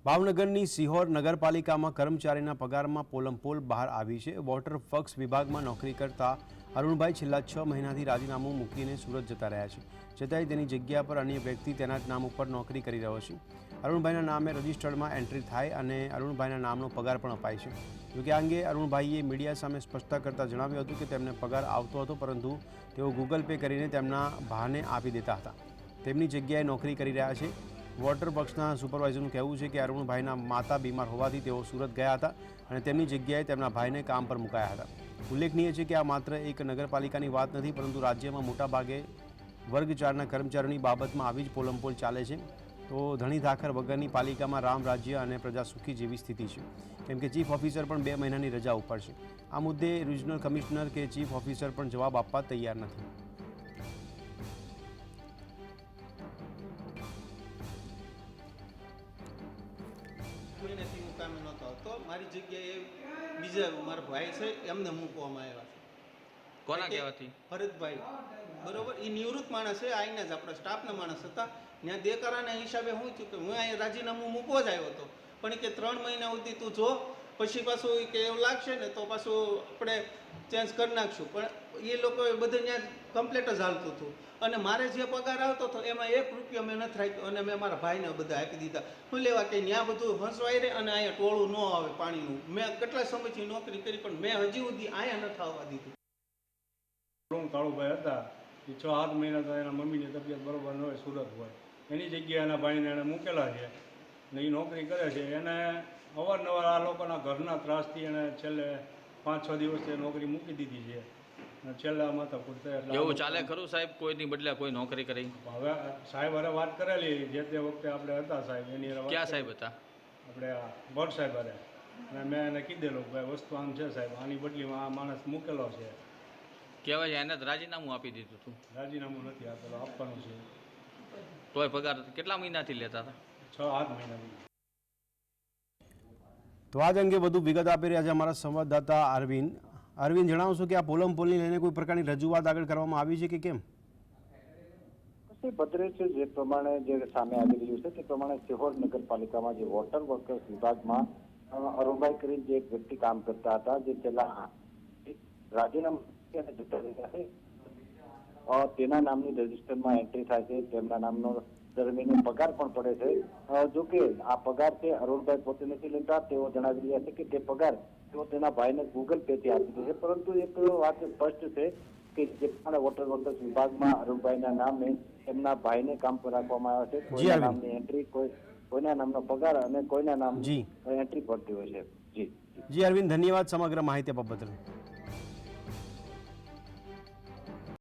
ભાવનગરની સિહોર નગરપાલિકામાં કર્મચારીના પગારમાં પોલમપોલ બહાર આવી છે। વોટર વર્ક્સ વિભાગમાં નોકરી કરતા અરુણભાઈ છેલ્લા 6 મહિનાથી રાજીનામું મૂકીને સુરત જતા રહ્યા છે। છતાંય તેની જગ્યા પર અન્ય વ્યક્તિ તેના જ નામ ઉપર નોકરી કરી રહ્યો છે। અરુણભાઈના નામે રજિસ્ટર્ડમાં એન્ટ્રી થાય અને અરુણભાઈના નામનો પગાર પણ અપાય છે। જોકે આ અંગે અરુણભાઈએ મીડિયા સામે સ્પષ્ટતા કરતાં જણાવ્યું હતું કે તેમને પગાર આવતો હતો, પરંતુ તેઓ ગૂગલ પે કરીને તેમના ભાને આપી દેતા હતા। તેમની જગ્યાએ નોકરી કરી રહ્યા છે। વોટર વર્ક્સના સુપરવાઇઝરનું કહેવું છે કે અરુણભાઈના માતા બીમાર હોવાથી તેઓ સુરત ગયા હતા અને તેમની જગ્યાએ તેમના ભાઈને કામ પર મુકાયા હતા। ઉલ્લેખનીય છે કે આ માત્ર એક નગરપાલિકાની વાત નથી, પરંતુ રાજ્યમાં મોટાભાગે વર્ગ 4ના કર્મચારીઓની બાબતમાં આવી જ પોલમપોલ ચાલે છે। તો ધણી ધાખર વગરની પાલિકામાં રામ રાજ્ય અને પ્રજા સુખી જેવી સ્થિતિ છે, કેમ કે ચીફ ઓફિસર પણ 2 મહિનાની રજા ઉપર છે। આ મુદ્દે રિજનલ કમિશનર કે ચીફ ઓફિસર પણ જવાબ આપવા તૈયાર નથી। મહિનાથી હું કામે નહોતો આવતો, મારી જગ્યાએ બીજા મારા ભાઈ છે એમને મૂકવામાં આવ્યા છે। કોના કહેવાથી? ભરતભાઈ, બરોબર, એ નિવૃત્ત માણસ છે, આઈના જ આપણા સ્ટાફના માણસ હતા। ત્યાં દેકારાના હિસાબે હું થયું કે હું અહીંયા રાજીનામું મૂકવા જ આવ્યો હતો, પણ કે 3 મહિના સુધી તું જો, પછી પાછું કે એવું લાગશે ને તો પાછું આપણે ચેન્જ કરી નાખશું। પણ એ લોકોએ બધે ત્યાં કમ્પ્લેટ જ હાલતું હતું અને મારે જે પગાર આવતો હતો એમાં 1 રૂપિયો મેં નથી રાખ્યો અને મેં મારા ભાઈને બધા આપી દીધા। શું લેવા કે ત્યાં બધું હંસવાઈ રહે અને અહીંયા ટોળું ન આવે પાણીનું। મેં કેટલા સમયથી નોકરી કરી પણ મેં હજી સુધી અહીંયા નથી આવવા દીધું। કાળુભાઈ હતા, એ 6-7 મહિના તો એના મમ્મીની તબિયત બરોબર ન હોય, સુરત હોય, એની જગ્યાએ એના ભાઈને એને મૂકેલા છે ને એ નોકરી કરે છે। એને અવારનવાર આ લોકોના ઘરના ત્રાસથી એને છેલ્લે 5-6 દિવસથી નોકરી મૂકી દીધી છે અને છેલ્લા માથા પૂરતા એવું ચાલે ખરું સાહેબ? કોઈની બદલે કોઈ નોકરી કરી? હવે સાહેબ અરે વાત કરેલી જે તે વખતે આપણે હતા સાહેબ, એની ક્યાં સાહેબ હતા? આપણે આ ભટ્ટ સાહેબ અરે, અને મેં એને કીધેલું ભાઈ વસ્તુ આમ છે સાહેબ, આની બદલીમાં આ માણસ મૂકેલો છે। કહેવાય છે એને જ રાજીનામું આપી દીધું હતું? રાજીનામું નથી આપેલું, આપવાનું છે। તોય પગાર કેટલા મહિનાથી લેતા હતા? 6-8 મહિનાથી। તો આ જ અંગે વધુ વિગત આપી રહ્યા છે અમારા સંવાદદાતા અરવિંદ। અરવિંદ, જણાવશો કે આ પોલમપોલને લઈને કોઈ પ્રકારની રજૂઆત આગળ કરવામાં આવી છે કે કેમ? ભદ્રેશ, જે પ્રમાણે જે સામે આવી રહ્યું છે તે પ્રમાણે સિહોર નગરપાલિકામાં જે વોટર વર્કર્સ વિભાગમાં અરુણભાઈ કરીને જે એક વ્યક્તિ કામ કરતા હતા, જે છેલ્લા રાજીનામું જતા રહ્યા છે, તેના નામની રજીસ્ટરમાં એન્ટ્રી થાય છે, તેમના નામનો દર મહિને પગાર પણ પડે છે। જો કે આ પગાર છે અરુણભાઈ પોતે નથી લેતા, તેઓ જણાવી રહ્યા છે કે તે પગાર તેઓ તેના ભાઈને ગૂગલ પે થી આપી દે છે। પરંતુ એક વાત સ્પષ્ટ છે કે જે પણ વોટર વર્કર્સ વિભાગમાં અરુણભાઈના નામે એમના ભાઈને કામ પર રાખવામાં આવ્યા છે। કોઈના નામની એન્ટ્રી, કોઈના નામનો પગાર અને કોઈના નામની એન્ટ્રી પડતી હોય છે। જી અરવિંદ, ધન્યવાદ સમગ્ર માહિતી આપવા બદલ।